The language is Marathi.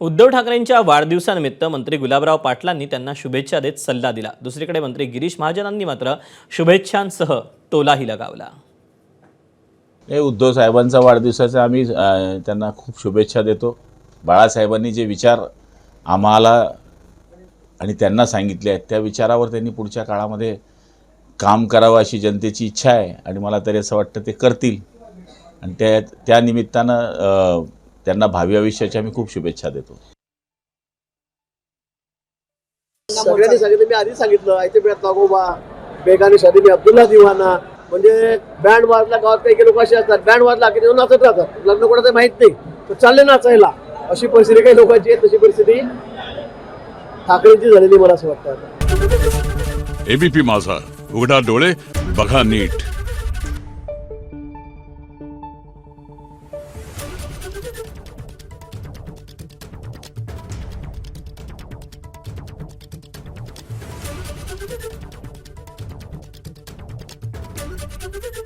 उद्धव ठाकरेंच्या वाढदिवसानिमित्त मंत्री गुलाबराव पाटलांनी त्यांना शुभेच्छा देत सल्ला दिला। दुसरीकडे मंत्री गिरीश महाजनांनी मात्र शुभेच्छांसह टोलाही लगावला। उद्धव साहेबांचा वाढदिवसाचा आम्ही त्यांना खूप शुभेच्छा देतो। बाळासाहेबांनी जे विचार आम्हाला आणि त्यांना सांगितले आहेत त्या विचारावर त्यांनी पुढच्या काळामध्ये काम करावं अशी जनतेची इच्छा आहे आणि मला तरी असं वाटतं ते करतील आणि त्या निमित्तानं त्यांना भावी आयुष्याच्या मी खूप शुभेच्छा देतो। सगळ्यांनी सांगितलं, मी आधी सांगितलं, आयते बेळात नागोबा बेगानी शादी अब्दुल्ला दिवाना, म्हणजे बँड वाजला गावात काही लोक असे असतात, बँड वाजला की ते नाचत राहतात, लग्न कोणाचं माहित नाही तर चालले नाचायला, अशी परिस्थिती काही लोकांची आहे। तशी परिस्थिती ठाकरेंची झालेली मला असं वाटतं। एबीपी माझा, उघडा डोळे बघा नीट। Thank you.